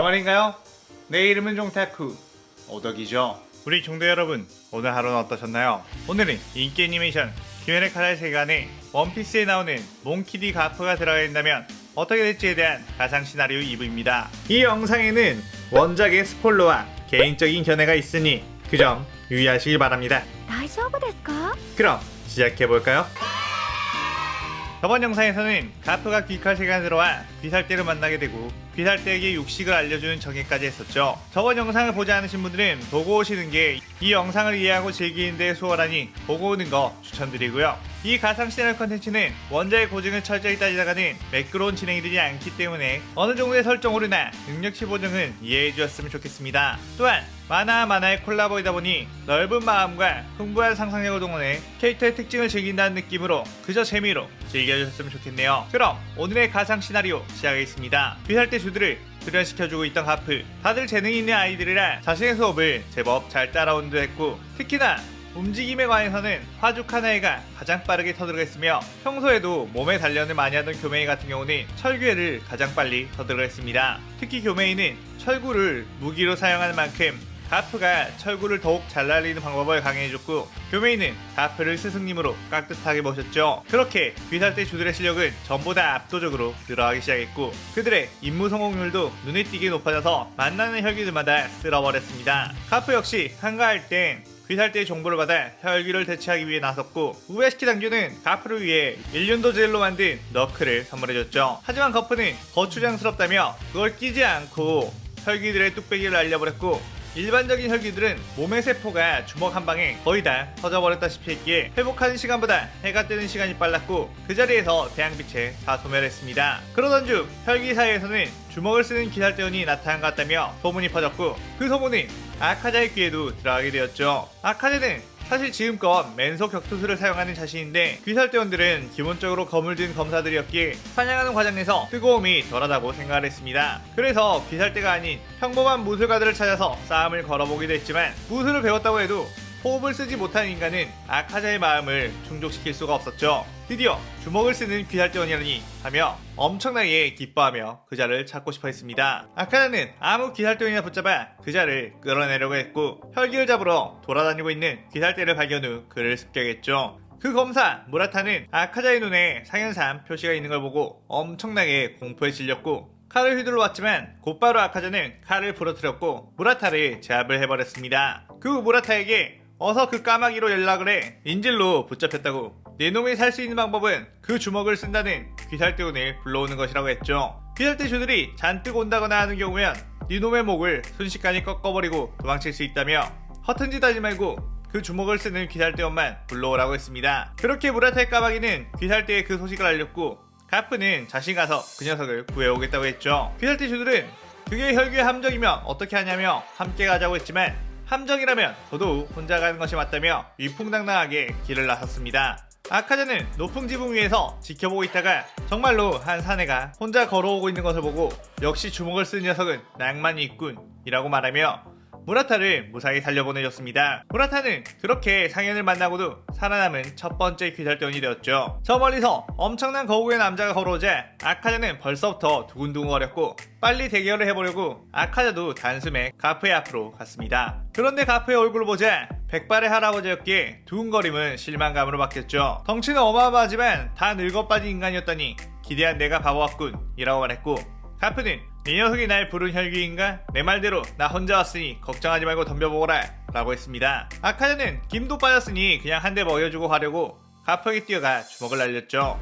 안녕하신가요? 내 이름은 종타쿠 오덕이죠. 우리 종도 여러분, 오늘 하루는 어떠셨나요? 오늘은 인기 애니메이션 귀멸의 칼날 세계관에 원피스에 나오는 몽키디 가프가 들어가 있다면 어떻게 될지에 대한 가상 시나리오 2부입니다. 이 영상에는 원작의 스포일러와 개인적인 견해가 있으니 그 점 유의하시길 바랍니다. 大丈夫ですか? 그럼 시작해볼까요? 저번 영상에서는 가프가 귀칼 세계관에 들어와 귀살대를 만나게 되고 귀살대에게 육식을 알려주는 전개까지 했었죠. 저번 영상을 보지 않으신 분들은 보고 오시는 게 이 영상을 이해하고 즐기는 데 수월하니 보고 오는 거 추천드리고요. 이 가상 시나리오 컨텐츠는 원작의 고증을 철저히 따지다가는 매끄러운 진행이 되지 않기 때문에 어느 정도의 설정오류나 능력치 보정은 이해해 주셨으면 좋겠습니다. 또한 만화의 콜라보이다 보니 넓은 마음과 풍부한 상상력을 동원해 캐릭터의 특징을 즐긴다는 느낌으로 그저 재미로 즐겨주셨으면 좋겠네요. 그럼 오늘의 가상 시나리오 시작하겠습니다. 귀살대 주들을 수련시켜주고 있던 가프, 다들 재능이 있는 아이들이라 자신의 수업을 제법 잘 따라온 듯 했고, 특히나 움직임에 관해서는 화죽 하나에가 가장 빠르게 터득했으며 평소에도 몸에 단련을 많이 하던 교메이 같은 경우는 철괴를 가장 빨리 터득했습니다. 특히 교메이는 철구를 무기로 사용하는 만큼 가프가 철구를 더욱 잘 날리는 방법을 강해해줬고, 교메이는 가프를 스승님으로 깍듯하게 모셨죠. 그렇게 귀살대 주들의 실력은 전보다 압도적으로 늘어가기 시작했고, 그들의 임무 성공률도 눈에 띄게 높아져서 만나는 혈기들마다 쓸어버렸습니다. 가프 역시 한가할 땐 귀살대의 정보를 받아 혈기를 대체하기 위해 나섰고, 우에시키 당규는 가프를 위해 일륜도 젤로 만든 너클을 선물해줬죠. 하지만 거프는 거추장스럽다며 그걸 끼지 않고 혈기들의 뚝배기를 날려버렸고, 일반적인 혈기들은 몸의 세포가 주먹 한 방에 거의 다 터져버렸다시피 했기에 회복하는 시간보다 해가 뜨는 시간이 빨랐고, 그 자리에서 태양빛에 다 소멸했습니다. 그러던 중 혈기 사이에서는 주먹을 쓰는 귀살대원이 나타난 것 같다며 소문이 퍼졌고, 그 소문은 아카자의 귀에도 들어가게 되었죠. 아카자는 사실 지금껏 맨속 격투술을 사용하는 자신인데, 귀살대원들은 기본적으로 검을 든 검사들이었기에 사냥하는 과정에서 뜨거움이 덜하다고 생각을 했습니다. 그래서 귀살대가 아닌 평범한 무술가들을 찾아서 싸움을 걸어보기도 했지만, 무술을 배웠다고 해도 호흡을 쓰지 못한 인간은 아카자의 마음을 충족시킬 수가 없었죠. 드디어 주먹을 쓰는 귀살대원이라니 하며 엄청나게 기뻐하며 그자를 찾고 싶어 했습니다. 아카자는 아무 귀살대원이나 붙잡아 그자를 끌어내려고 했고, 혈기를 잡으러 돌아다니고 있는 귀살대를 발견 후 그를 습격했죠. 그 검사 무라타는 아카자의 눈에 상현상 표시가 있는 걸 보고 엄청나게 공포에 질렸고, 칼을 휘둘러 왔지만 곧바로 아카자는 칼을 부러뜨렸고 무라타를 제압을 해버렸습니다. 그 후 무라타에게 어서 그 까마귀로 연락을 해 인질로 붙잡혔다고, 내 놈이 살 수 있는 방법은 그 주먹을 쓴다는 귀살대원을 불러오는 것이라고 했죠. 귀살대 주들이 잔뜩 온다거나 하는 경우면 네 놈의 목을 순식간에 꺾어버리고 도망칠 수 있다며 허튼 짓 하지 말고 그 주먹을 쓰는 귀살대원만 불러오라고 했습니다. 그렇게 무라타의 까마귀는 귀살대에 그 소식을 알렸고, 가프는 자신 가서 그 녀석을 구해오겠다고 했죠. 귀살대 주들은 그게 혈기의 함정이면 어떻게 하냐며 함께 가자고 했지만, 함정이라면 저도 혼자 가는 것이 맞다며 위풍당당하게 길을 나섰습니다. 아카자는 높은 지붕 위에서 지켜보고 있다가 정말로 한 사내가 혼자 걸어오고 있는 것을 보고, 역시 주먹을 쓴 녀석은 낭만이 있군 이라고 말하며 무라타를 무사히 살려보내줬습니다. 무라타는 그렇게 상현을 만나고도 살아남은 첫 번째 귀살대원이 되었죠. 저 멀리서 엄청난 거구의 남자가 걸어오자 아카자는 벌써부터 두근두근거렸고, 빨리 대결을 해보려고 아카자도 단숨에 가프의 앞으로 갔습니다. 그런데 가프의 얼굴을 보자 백발의 할아버지였기에 두근거림은 실망감으로 바뀌었죠. 덩치는 어마어마하지만 다 늙어빠진 인간이었다니 기대한 내가 바보 같군 이라고 말했고, 가프는 이 녀석이 날 부른 혈기인가? 내 말대로 나 혼자 왔으니 걱정하지 말고 덤벼보거라 라고 했습니다. 아카자는 김도 빠졌으니 그냥 한 대 먹여주고 가려고 가프에게 뛰어가 주먹을 날렸죠.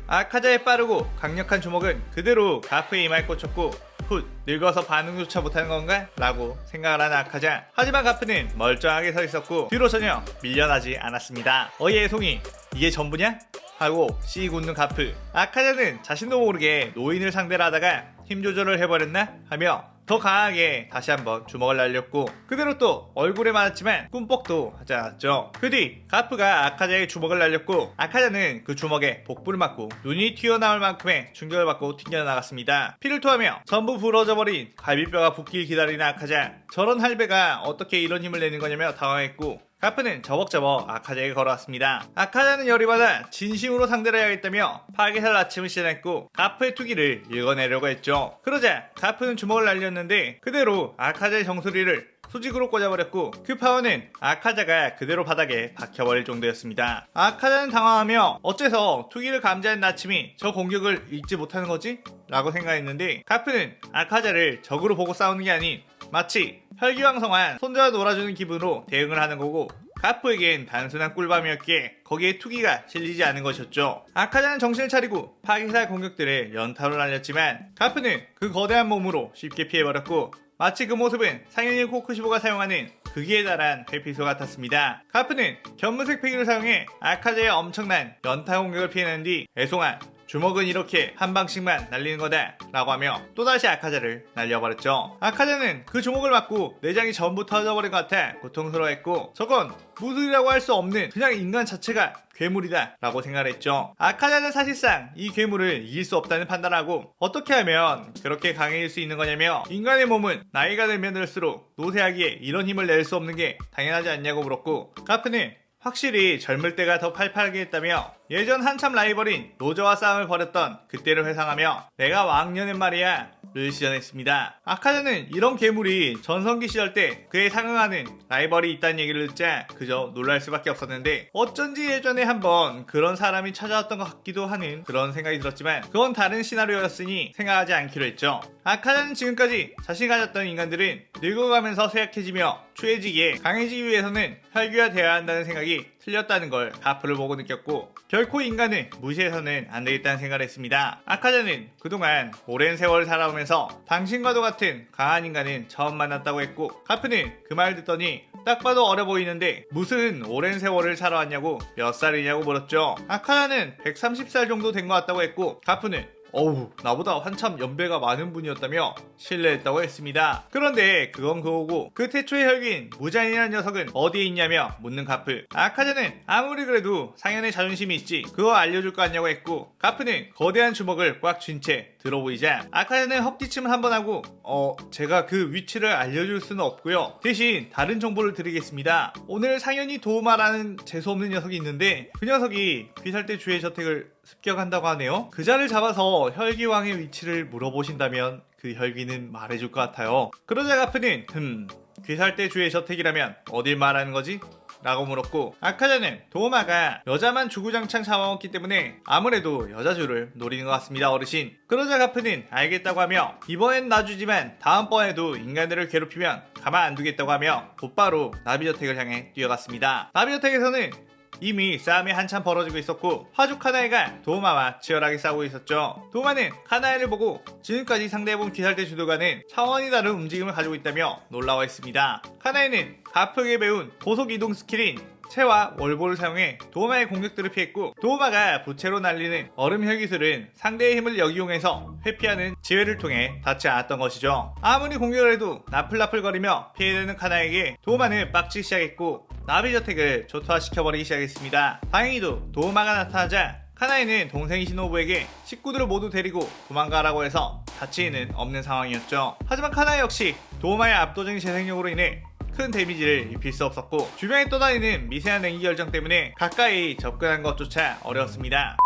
아카자의 빠르고 강력한 주먹은 그대로 가프의 이마에 꽂혔고, 훗, 늙어서 반응조차 못하는 건가? 라고 생각을 하는 아카자. 하지만 가프는 멀쩡하게 서 있었고 뒤로 전혀 밀려나지 않았습니다. 어이 애송이, 이게 전부냐? 하고 씩 웃는 가프. 아카자는 자신도 모르게 노인을 상대로 하다가 힘 조절을 해버렸나? 하며 더 강하게 다시 한번 주먹을 날렸고, 그대로 또 얼굴에 맞았지만 꿈뻑도 하지 않았죠. 그 뒤 가프가 아카자의 주먹을 날렸고, 아카자는 그 주먹에 복부를 맞고 눈이 튀어나올 만큼의 충격을 받고 튕겨나갔습니다. 피를 토하며 전부 부러져버린 갈비뼈가 붓길 기다리는 아카자. 저런 할배가 어떻게 이런 힘을 내는 거냐며 당황했고, 가프는 저벅저벅 아카자에게 걸어왔습니다. 아카자는 열이 받아 진심으로 상대를 해야겠다며 파괴살 아침을 시전했고 가프의 투기를 읽어내려고 했죠. 그러자 가프는 주먹을 날렸는데 그대로 아카자의 정수리를 수직으로 꽂아버렸고 그 파워는 아카자가 그대로 바닥에 박혀버릴 정도였습니다. 아카자는 당황하며 어째서 투기를 감지한 나침이 저 공격을 읽지 못하는 거지? 라고 생각했는데 가프는 아카자를 적으로 보고 싸우는 게 아닌 마치 혈기왕성한 손자와 놀아주는 기분으로 대응을 하는 거고 가프에겐 단순한 꿀밤이었기에 거기에 투기가 실리지 않은 것이었죠. 아카자는 정신을 차리고 파괴살 공격들을 연타로 날렸지만 가프는 그 거대한 몸으로 쉽게 피해버렸고 마치 그 모습은 상현이 코쿠시보가 사용하는 극에 달한 회피소 같았습니다. 가프는 견문색 패기를 사용해 아카자의 엄청난 연타 공격을 피해낸 뒤 애송아 주먹은 이렇게 한 방씩만 날리는 거다 라고 하며 또다시 아카자를 날려버렸죠. 아카자는 그 주먹을 맞고 내장이 전부 터져버린 것 같아 고통스러워했고 저건 무술이라고 할 수 없는 그냥 인간 자체가 괴물이다 라고 생각을 했죠. 아카자는 사실상 이 괴물을 이길 수 없다는 판단을 하고 어떻게 하면 그렇게 강해질 수 있는 거냐며 인간의 몸은 나이가 들면 들수록 노쇠하기에 이런 힘을 낼 수 없는 게 당연하지 않냐고 물었고 가프는 확실히 젊을 때가 더 팔팔하게 했다며 예전 한참 라이벌인 로저와 싸움을 벌였던 그때를 회상하며 내가 왕년엔 말이야 를 시전했습니다. 아카자는 이런 괴물이 전성기 시절 때 그에 상응하는 라이벌이 있다는 얘기를 듣자 그저 놀랄 수밖에 없었는데 어쩐지 예전에 한번 그런 사람이 찾아왔던 것 같기도 하는 그런 생각이 들었지만 그건 다른 시나리오였으니 생각하지 않기로 했죠. 아카자는 지금까지 자신이 가졌던 인간들은 늙어가면서 쇠약해지며 추해지기에 강해지기 위해서는 혈기화되어야 한다는 생각이 틀렸다는 걸 가프를 보고 느꼈고 결코 인간을 무시해서는 안 되겠다는 생각을 했습니다. 아카자는 그동안 오랜 세월을 살아오면서 당신과도 같은 강한 인간은 처음 만났다고 했고 가프는 그 말 듣더니 딱 봐도 어려 보이는데 무슨 오랜 세월을 살아왔냐고 몇 살이냐고 물었죠. 아카자는 130살 정도 된 것 같다고 했고 가프는 어우 나보다 한참 연배가 많은 분이었다며 신뢰했다고 했습니다. 그런데 그건 그거고 그 태초의 혈기인 무자인이라는 녀석은 어디에 있냐며 묻는 가프. 아카자는 아무리 그래도 상현의 자존심이 있지 그거 알려줄 거 아냐고 했고 가프는 거대한 주먹을 꽉 쥔 채 들어보이자 아카자는 헛기침을 한번 하고 제가 그 위치를 알려줄 수는 없고요. 대신 다른 정보를 드리겠습니다. 오늘 상현이 도우마라는 재수없는 녀석이 있는데 그 녀석이 귀살대 주의 저택을 습격한다고 하네요. 그 자를 잡아서 혈기왕의 위치를 물어보신다면 그 혈기는 말해줄 것 같아요. 그러자 가프는 귀살대 주의 저택이라면 어딜 말하는 거지? 라고 물었고 아카자는 도우마가 여자만 주구장창 잡아먹기 때문에 아무래도 여자주를 노리는 것 같습니다 어르신. 그러자 가프는 알겠다고 하며 이번엔 놔주지만 다음번에도 인간들을 괴롭히면 가만 안 두겠다고 하며 곧바로 나비저택을 향해 뛰어갔습니다. 나비저택에서는 이미 싸움이 한참 벌어지고 있었고 화죽 카나에가 도우마와 치열하게 싸우고 있었죠. 도우마는 카나에를 보고 지금까지 상대해본 귀살대 주도가는 차원이 다른 움직임을 가지고 있다며 놀라워했습니다. 카나에는 가프에게 배운 고속 이동 스킬인 채와 월보를 사용해 도우마의 공격들을 피했고 도우마가 부채로 날리는 얼음 혈기술은 상대의 힘을 역이용해서 회피하는 지혜를 통해 닿지 않았던 것이죠. 아무리 공격을 해도 나풀나풀거리며 피해되는 카나에게 도우마는 빡치기 시작했고 나비저택을 초토화시켜버리기 시작했습니다. 다행히도 도우마가 나타나자 카나에는 동생 시노부에게 식구들을 모두 데리고 도망가라고 해서 다치는 없는 상황이었죠. 하지만 카나에 역시 도우마의 압도적인 재생력으로 인해 큰 데미지를 입힐 수 없었고 주변에 떠다니는 미세한 냉기 결정 때문에 가까이 접근한 것조차 어려웠습니다.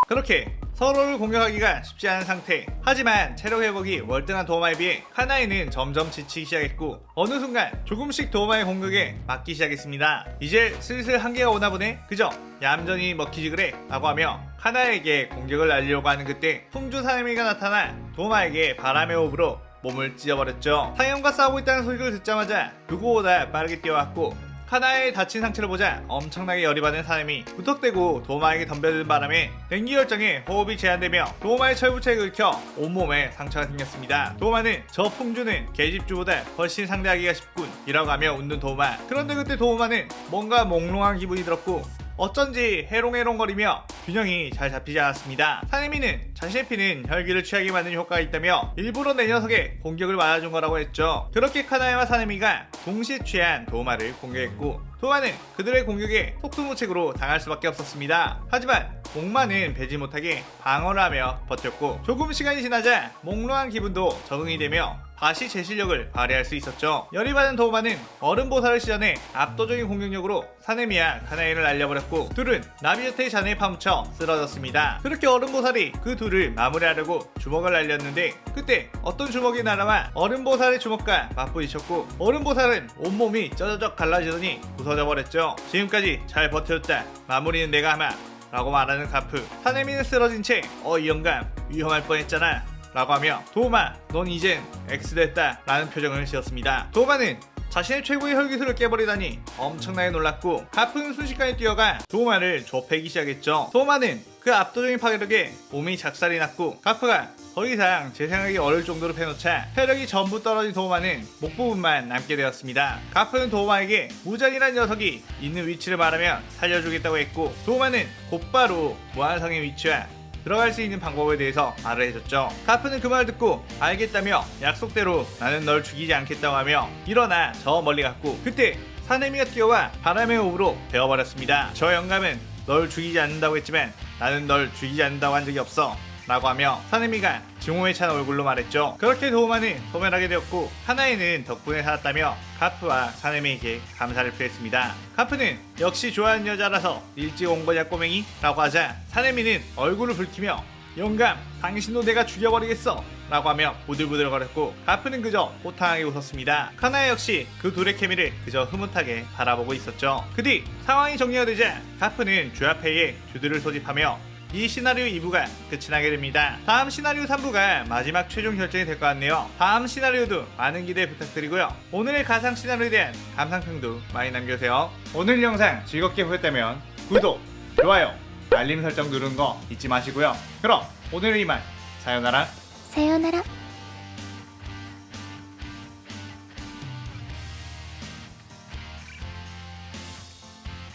그렇게 서로를 공격하기가 쉽지 않은 상태. 하지만 체력 회복이 월등한 도우마에 비해 카나에는 점점 지치기 시작했고 어느 순간 조금씩 도우마의 공격에 맞기 시작했습니다. 이제 슬슬 한계가 오나 보네. 그저 얌전히 먹히지 그래 라고 하며 카나에게 공격을 날리려고 하는 그때 풍주 사내미가 나타나 도우마에게 바람의 호흡으로 몸을 찢어버렸죠. 상현과 싸우고 있다는 소리를 듣자마자 누구보다 빠르게 뛰어왔고 카나의 다친 상체를 보자 엄청나게 열이 받은 사람이 무턱대고 도우마에게 덤벼드는 바람에 냉기 결정에 호흡이 제한되며 도우마의 철부채에 긁혀 온몸에 상처가 생겼습니다. 도우마는 저 풍주는 계집주보다 훨씬 상대하기가 쉽군 이라고 하며 웃는 도우마. 그런데 그때 도우마는 뭔가 몽롱한 기분이 들었고 어쩐지 해롱해롱거리며 균형이 잘 잡히지 않았습니다. 사내미는 자신의 피는 혈기를 취하게 만드는 효과가 있다며 일부러 내 녀석의 공격을 맞아준 거라고 했죠. 그렇게 카나에와 사내미가 동시에 취한 도우마를 공격했고 도우마는 그들의 공격에 속수무책으로 당할 수밖에 없었습니다. 하지만 목마는 배지 못하게 방어를 하며 버텼고 조금 시간이 지나자 몽롱한 기분도 적응이 되며 다시 제 실력을 발휘할 수 있었죠. 열이 받은 도우마는 얼음보살을 시전해 압도적인 공격력으로 사네미와 카나이를 날려버렸고 둘은 나비요테의 잔에 파묻혀 쓰러졌습니다. 그렇게 얼음보살이 그 둘을 마무리하려고 주먹을 날렸는데 그때 어떤 주먹이 날아와 얼음보살의 주먹과 맞부딪혔고 얼음보살은 온몸이 쩌저적 갈라지더니 부서져 버렸죠. 지금까지 잘 버텨줬다. 마무리는 내가 하마 라고 말하는 가프. 사네미는 쓰러진 채 이 영감 위험할 뻔했잖아 라고 하며 도우마 넌 이젠 X됐다 라는 표정을 지었습니다. 도우마는 자신의 최고의 혈기술을 깨버리다니 엄청나게 놀랐고 가프는 순식간에 뛰어가 도우마를 좁히기 시작했죠. 도우마는 그 압도적인 파괴력에 몸이 작살이 났고 가프가 더 이상 재생하기 어려울 정도로 패놓자 체력이 전부 떨어진 도우마는 목 부분만 남게 되었습니다. 가프는 도우마에게 무장이란 녀석이 있는 위치를 말하면 살려주겠다고 했고 도우마는 곧바로 무한성의 위치와 들어갈 수 있는 방법에 대해서 말을 해줬죠. 가프는 그 말을 듣고 알겠다며 약속대로 나는 널 죽이지 않겠다고 하며 일어나 저 멀리 갔고 그때 사네미가 뛰어와 바람의 호흡으로 베어버렸습니다. 저 영감은 널 죽이지 않는다고 했지만 나는 널 죽이지 않는다고 한 적이 없어 라고 하며 사네미가 증오에 찬 얼굴로 말했죠. 그렇게 도우마는 소멸하게 되었고 하나이는 덕분에 살았다며 가프와 사네미에게 감사를 표했습니다. 가프는 역시 좋아하는 여자라서 일찍 온 거냐 꼬맹이? 라고 하자 사네미는 얼굴을 붉히며 영감 당신도 내가 죽여버리겠어 라고 하며 부들부들거렸고 가프는 그저 호탕하게 웃었습니다. 카나에 역시 그 둘의 케미를 그저 흐뭇하게 바라보고 있었죠. 그 뒤 상황이 정리가 되자 가프는 주야페이에 주들을 소집하며 이 시나리오 2부가 끝이 나게 됩니다. 다음 시나리오 3부가 마지막 최종 결정이 될 것 같네요. 다음 시나리오도 많은 기대 부탁드리고요. 오늘의 가상 시나리오에 대한 감상평도 많이 남겨주세요. 오늘 영상 즐겁게 보셨다면 구독, 좋아요, 알림 설정 누르는 거 잊지 마시고요. 그럼 오늘은 이만 사요나라.さようなら。